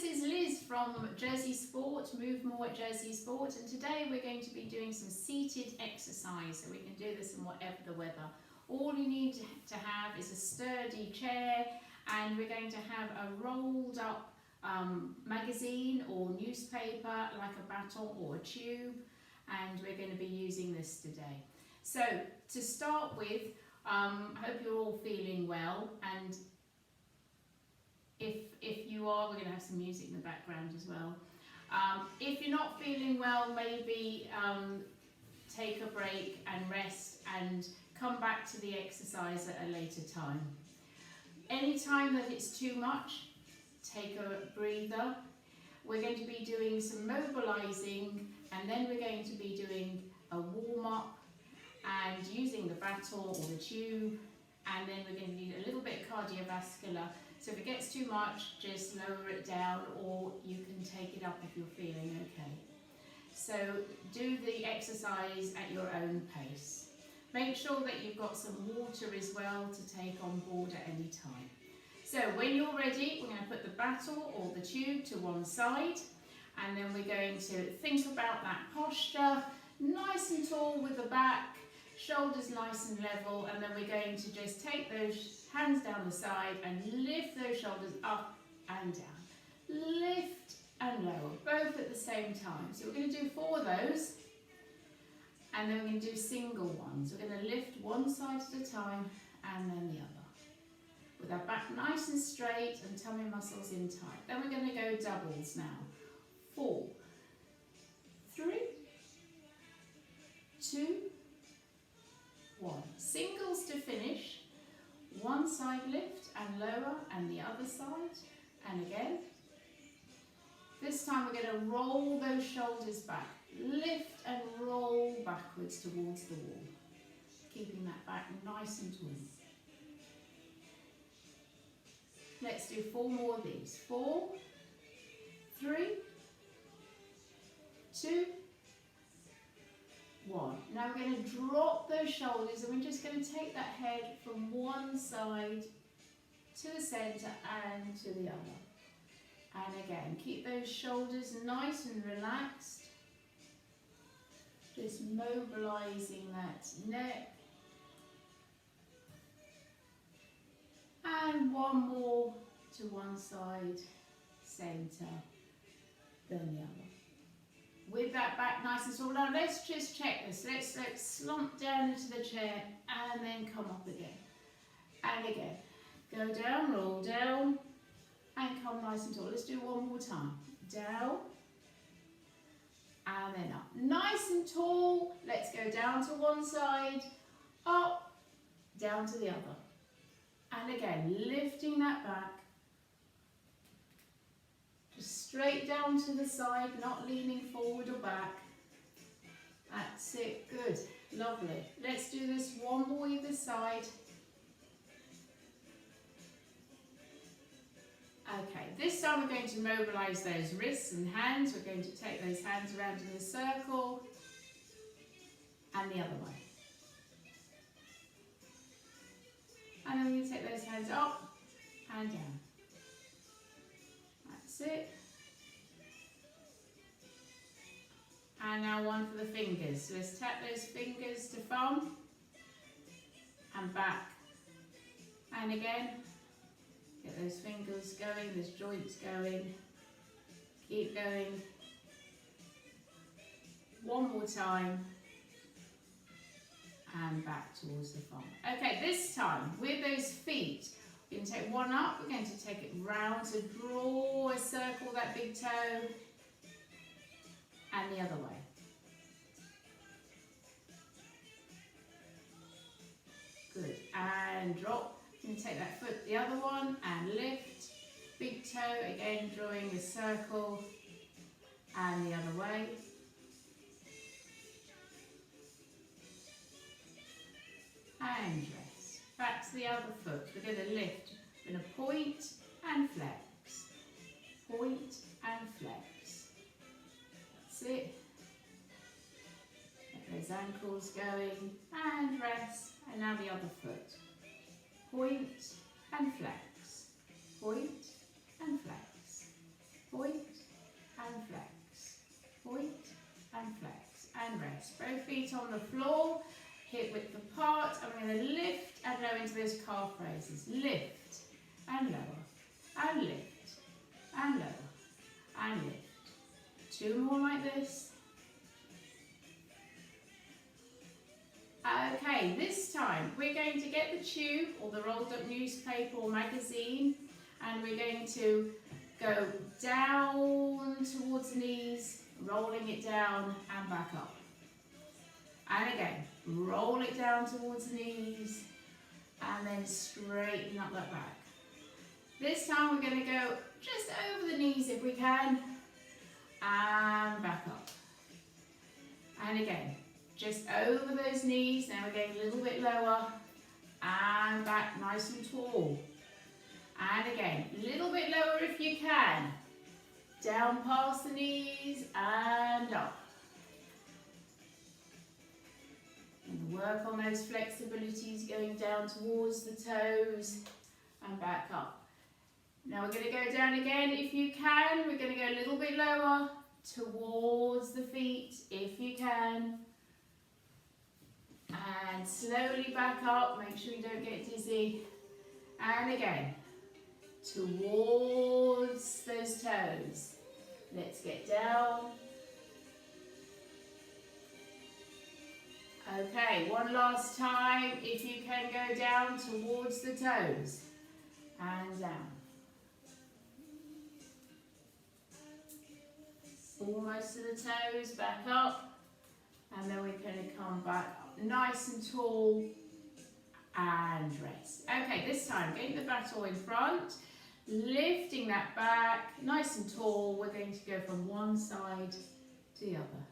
this is Liz from Jersey Sport, Move More Jersey Sport, and today we're going to be doing some seated exercise, so we can do this in whatever the weather. All you need to have is a sturdy chair, and we're going to have a rolled up magazine or newspaper like a baton or a tube, and we're going to be using this today. So to start with, I hope you're all feeling well, and if you are, we're going to have some music in the background as well. If you're not feeling well, maybe take a break and rest and come back to the exercise at a later time. Anytime that it's too much, take a breather. We're going to be doing some mobilizing, and then we're going to be doing a warm-up and using the baton or the tube, and then we're going to need a little bit of cardiovascular. So if it gets too much, just lower it down, or you can take it up if you're feeling okay. So do the exercise at your own pace. Make sure that you've got some water as well to take on board at any time. So when you're ready, we're going to put the baton or the tube to one side, and then we're going to think about that posture, nice and tall with the back, shoulders nice and level, and then we're going to just take those hands down the side and lift those shoulders up and down. Lift and lower, both at the same time. So we're going to do 4 of those, and then we're going to do single ones. We're going to lift one side at a time and then the other. With our back nice and straight and tummy muscles in tight. Then we're going to go doubles now. 4, 3, 2, 1. Singles to finish. One side lift and lower, and the other side, and again. This time we're going to roll those shoulders back. Lift and roll backwards towards the wall. Keeping that back nice and tall. Let's do 4 more of these. 4, 3, 2, 1. Now we're going to drop those shoulders, and we're just going to take that head from one side to the centre and to the other. And again, keep those shoulders nice and relaxed. Just mobilising that neck. And one more to one side, centre, then the other. With that back nice and tall. Now let's just check this. Let's slump down into the chair and then come up again. And again. Go down, roll down, and come nice and tall. Let's do one more time. Down, and then up. Nice and tall. Let's go down to one side, up, down to the other. And again, lifting that back. Just straight down to the side, not leaning forward or back. That's it, good, lovely. Let's do this one more either side. Okay, this time we're going to mobilise those wrists and hands. We're going to take those hands around in a circle and the other way. And then we're going to take those hands up and down. That's it. And now one for the fingers. So let's tap those fingers to thumb and back. And again, get those fingers going, those joints going. Keep going. One more time. And back towards the thumb. Okay, this time with those feet, we're going to take one up, we're going to take it round, so draw a circle, that big toe, and the other way. Good, and drop. We're going to take that foot, the other one, and lift. Big toe, again drawing a circle, and the other way. And rest. Back to the other foot. We're going to lift. We're going to point and flex. Point and flex. That's it. Get those ankles going and rest. And now the other foot. Point and flex. Point and flex. rest. Both feet on the floor, hip width apart. I'm going to lift and lower into those calf raises. Lift and lower, and lift and lower, and lift. 2 more like this. Okay, this time we're going to get the tube or the rolled up newspaper or magazine, and we're going to go down towards the knees, rolling it down and back up. And again, roll it down towards the knees and then straighten up that back. This time we're going to go just over the knees if we can, and back up. And again, just over those knees. Now we're getting a little bit lower and back nice and tall. And again, a little bit lower if you can. Down past the knees and up. And work on those flexibilities, going down towards the toes and back up. Now we're going to go down again if you can. We're going to go a little bit lower towards the feet if you can. And slowly back up, make sure you don't get dizzy. And again, towards those toes. Let's get down. Okay, one last time. If you can go down towards the toes. And down. Almost to the toes, back up. And then we're going to come back up. Nice and tall and rest. Okay, this time getting the baton in front, lifting that back, nice and tall. We're going to go from one side to the other.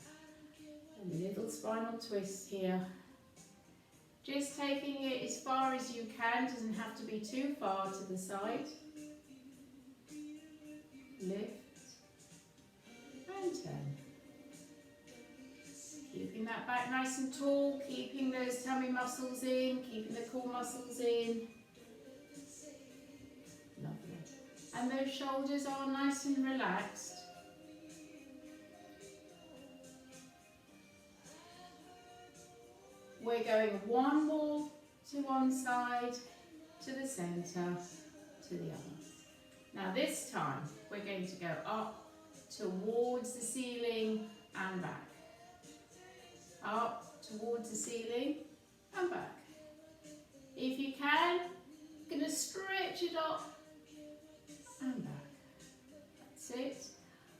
A little spinal twist here. Just taking it as far as you can, doesn't have to be too far to the side. Lift and turn. Keeping that back nice and tall, keeping those tummy muscles in, keeping the core muscles in. Lovely. And those shoulders are nice and relaxed. We're going one more to one side, to the centre, to the other. Now this time we're going to go up towards the ceiling and back. Up towards the ceiling and back. If you can, you're going to stretch it up and back. That's it.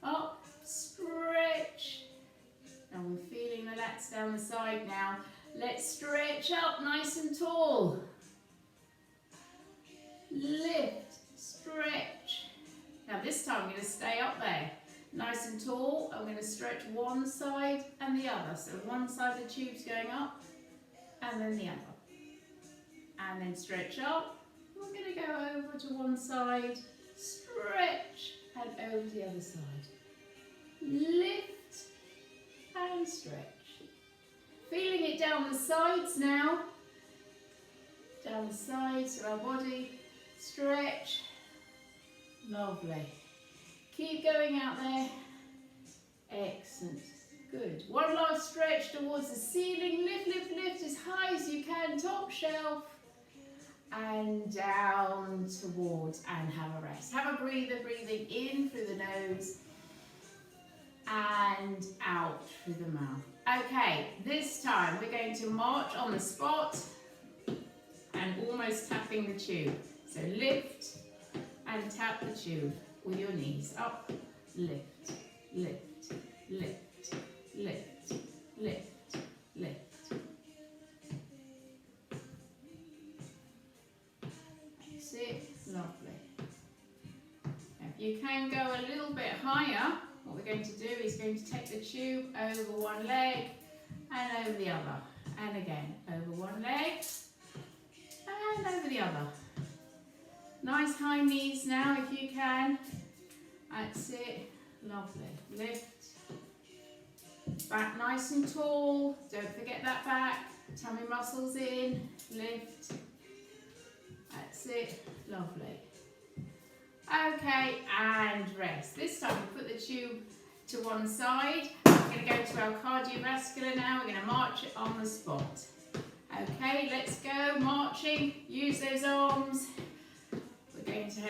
Up, stretch. And we're feeling the lats down the side now. Let's stretch up nice and tall. Lift, stretch. Now this time I'm going to stay up there. Nice and tall. I'm going to stretch one side and the other. So one side of the tube's going up and then the other. And then stretch up. We're going to go over to one side, stretch and over to the other side. Lift and stretch. Feeling it down the sides now. Down the sides of our body. Stretch. Lovely. Keep going out there. Excellent. Good. One last stretch towards the ceiling. Lift, lift, lift as high as you can. Top shelf. And down towards and have a rest. Have a breather, breathing in through the nose and out through the mouth. Okay, this time we're going to march on the spot and almost tapping the tube. So lift and tap the tube with your knees up, lift, lift, lift, lift, lift, lift. That's it, lovely. Now if you can go a little bit higher, what we're going to do is going to take the tube over one leg and over the other. And again, over one leg and over the other. Nice high knees now if you can. That's it. Lovely. Lift. Back nice and tall. Don't forget that back. Tummy muscles in. Lift. That's it. Lovely. Okay, and rest. This time we put the tube to one side. We're going to go to our cardiovascular now. We're going to march it on the spot. Okay, let's go, marching. Use those arms. We're going to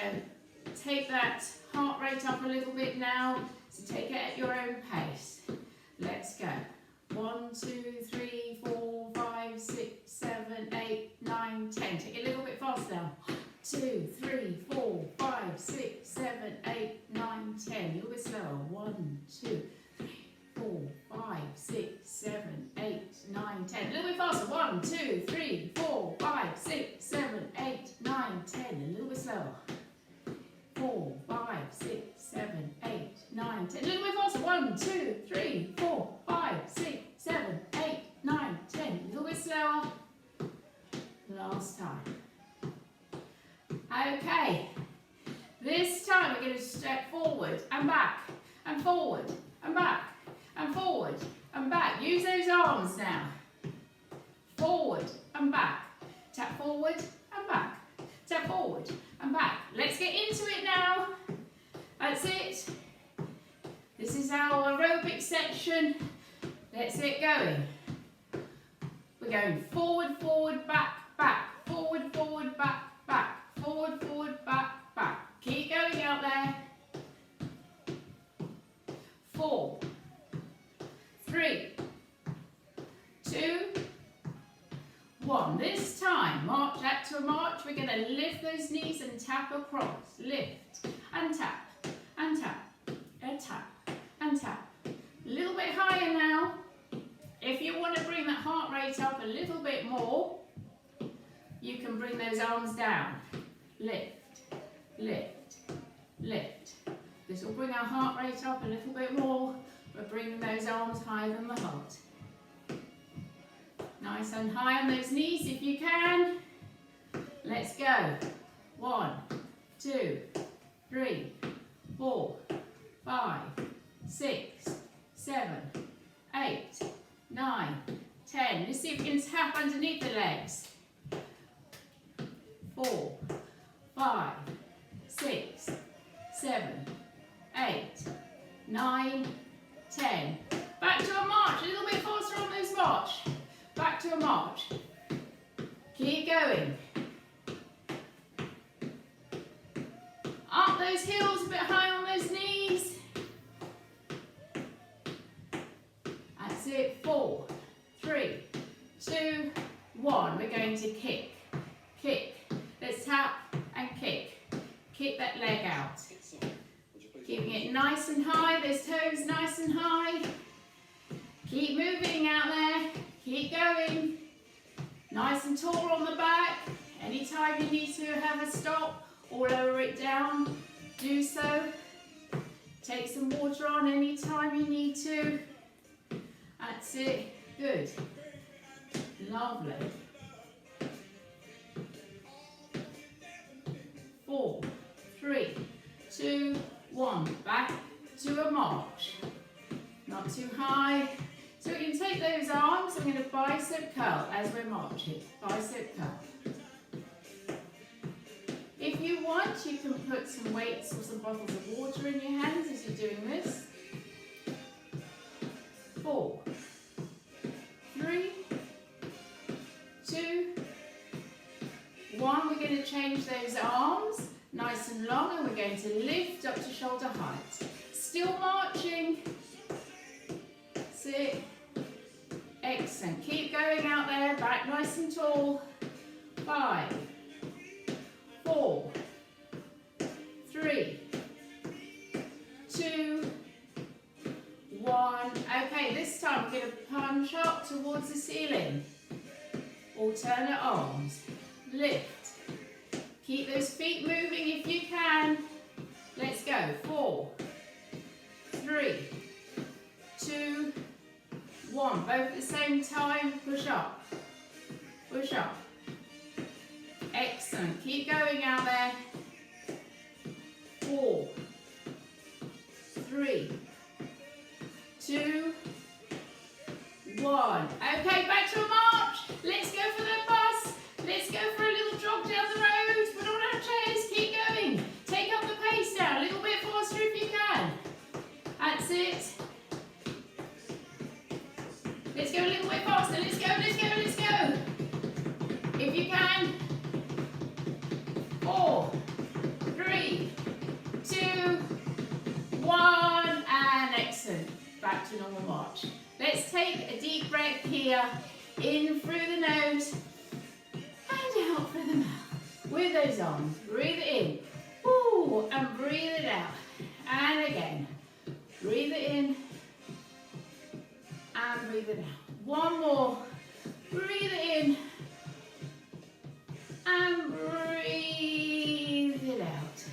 take that heart rate up a little bit now. So take it at your own pace. Let's go. 1, 2, 3, 4, 5, 6, 7, 8, 9, 10. Take it a little bit faster now. 2, 3, 4, 5, 6, 7, 8, 9, 10. A little bit slower. 1, 2, 3, 4, 5, 6, 7, 8, 9, 10. A little bit faster. 1, 2, 3, 4, 5, 6, 7, 8, 9, 10. A little bit slower. 4, 5, 6, 7, 8, 9, 10. A little bit faster. 1, 2, 3, 4, 5, 6, 7, 8, 9, 10. A little bit slower. Last time. Okay. This time we're going to step forward and back and forward and back and forward and back. Use those arms now. Forward and back. Tap forward and back. Tap forward and back. Let's get into it now. That's it. This is our aerobic section. Let's get going. We're going forward, forward, back, back. Forward, forward, back, back. Forward, forward, back, back. Keep going out there. 4, 3, 2, 1. This time, march back to a march. We're going to lift those knees and tap across. Lift and tap and tap and tap and tap. A little bit higher now. If you want to bring that heart rate up a little bit more, you can bring those arms down. Lift, lift, lift. This will bring our heart rate up a little bit more. We're bringing those arms higher than the heart. Nice and high on those knees if you can. Let's go. 1, 2, 3, 4, 5, 6, 7, 8, 9, 10. Let's see if we can tap underneath the legs. 4, 5, 6, 7, 8, 9, 10. Back to a march. A little bit faster on those march. Back to a march. Keep going. Up those heels, a bit high on those knees. That's it. 4, 3, 2, 1. We're going to kick. Kick. Let's tap and kick. Kick that leg out. Keeping it nice and high. Those toes nice and high. Keep moving out there. Keep going. Nice and tall on the back. Anytime you need to have a stop or lower it down, do so. Take some water on anytime you need to. That's it. Good. Lovely. 4, 3, 2, 1. Back to a march. Not too high. So we can take those arms, I'm going to bicep curl as we're marching. Bicep curl. If you want, you can put some weights or some bottles of water in your hands as you're doing this. 4, 3, 2, 1. We're going to change those arms nice and long, and we're going to lift up to shoulder height. Still marching. Sit. Excellent. Keep going out there. Back nice and tall. 5, 4, 3, 2, 1. Okay, this time we're going to punch up towards the ceiling. Alternate arms. Lift. Keep those feet moving if you can. Let's go. 4, 3, 2, 1. Both at the same time. Push up. Push up. Excellent. Keep going out there. 4, 3, 2, 1. Okay, back to a march. Let's go for the bus. Let's go for a little jog down the road. Put on our chairs. Keep going. Take up the pace now. A little bit faster if you can. That's That's it. Let's go a little bit faster. Let's go, let's go, let's go. If you can. 4, 3, 2, 1, and excellent. Back to normal march. Let's take a deep breath here. In through the nose and out through the mouth. With those arms, breathe it in. Ooh, and breathe it out. And again. Breathe it in and breathe it out. One more. Breathe it in and breathe it out.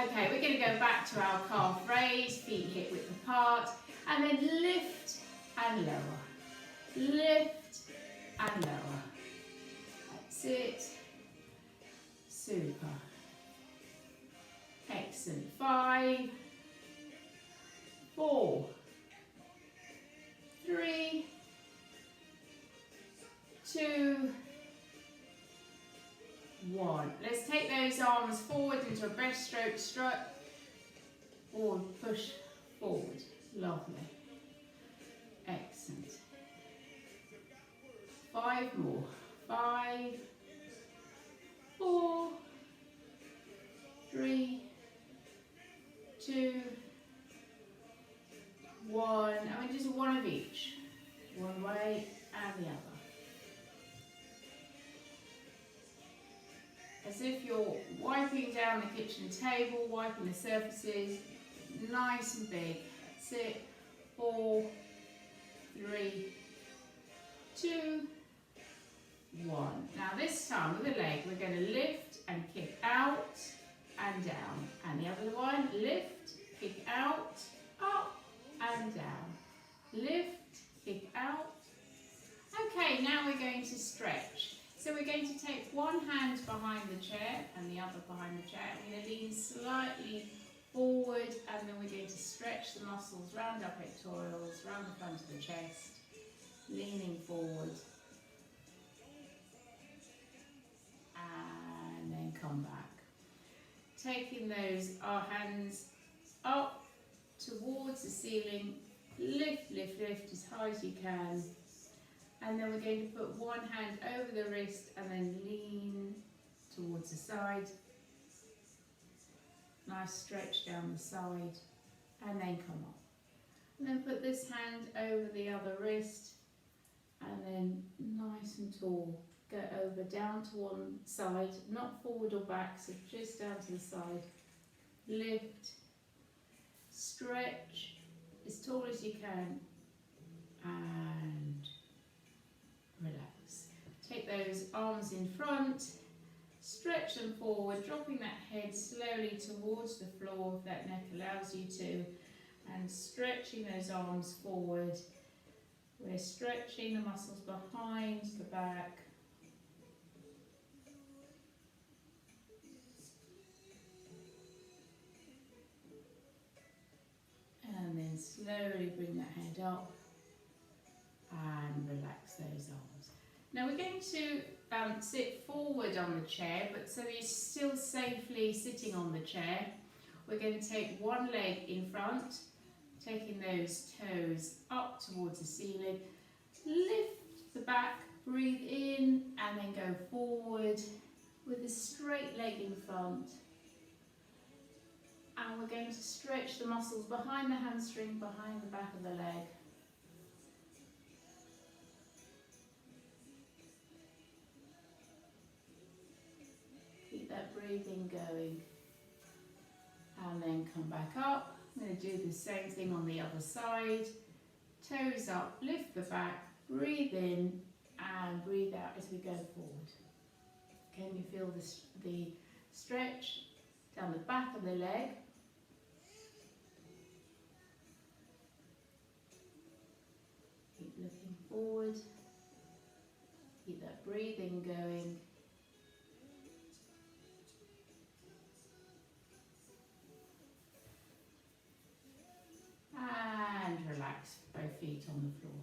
Okay, we're going to go back to our calf raise, feet hip width apart, and then lift and lower. Lift and lower. That's it. Super. Excellent. 5, 4, 3, 2, 1. Let's take those arms forward into a breaststroke strut or push forward. Lovely. Excellent. 5 more. 5, 4, 3, 2, 1. And we just one of each. One way and the other. As if you're wiping down the kitchen table, wiping the surfaces, nice and big. That's it. 4, 3, 2, 1. Now this time with the leg, we're going to lift and kick out and down. And the other one, lift, kick out, up and down. Lift, kick out. Okay, now we're going to stretch. So we're going to take one hand behind the chair and the other behind the chair. We're going to lean slightly forward and then we're going to stretch the muscles round our pectorals, round the front of the chest, leaning forward. And then come back. Taking our hands up towards the ceiling, lift, lift, lift as high as you can. And then we're going to put one hand over the wrist and then lean towards the side. Nice stretch down the side and then come up. And then put this hand over the other wrist and then nice and tall. Go over down to one side, not forward or back, so just down to the side. Lift, stretch as tall as you can and relax. Take those arms in front, stretch them forward, dropping that head slowly towards the floor if that neck allows you to, and stretching those arms forward. We're stretching the muscles behind the back. And then slowly bring that head up and relax those arms. Now we're going to sit forward on the chair, but so you're still safely sitting on the chair. We're going to take one leg in front, taking those toes up towards the ceiling. Lift the back, breathe in, and then go forward with a straight leg in front. And we're going to stretch the muscles behind the hamstring, behind the back of the leg. Keep that breathing going. And then come back up. I'm going to do the same thing on the other side. Toes up, lift the back, breathe in and breathe out as we go forward. Can you feel the stretch down the back of the leg? Keep looking forward. Keep that breathing going. And relax both feet on the floor.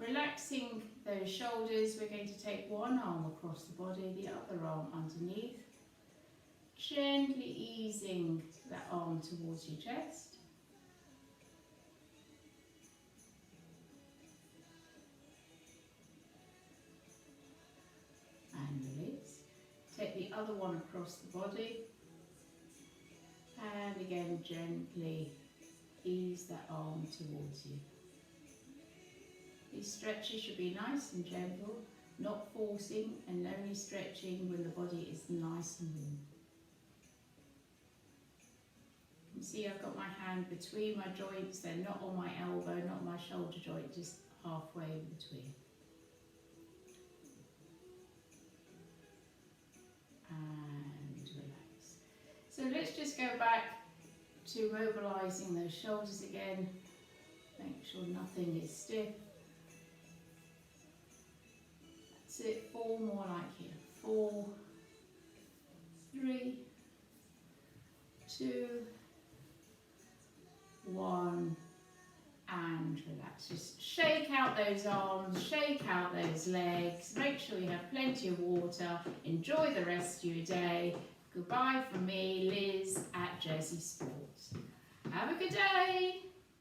Relaxing those shoulders, we're going to take one arm across the body, the other arm underneath. Gently easing that arm towards your chest. other one across the body. And again, gently ease that arm towards you. These stretches should be nice and gentle, not forcing, and only stretching when the body is nice and warm. You can see I've got my hand between my joints, they're not on my elbow, not my shoulder joint, just halfway in between. And relax. So let's just go back to mobilising those shoulders again. Make sure nothing is stiff. That's it, 4 more like here. 4, 3, 2, 1, and relax. Just shake out those arms, shake out those legs, make sure you have plenty of water, enjoy the rest of your day. Goodbye from me, Liz at Jersey Sports. Have a good day.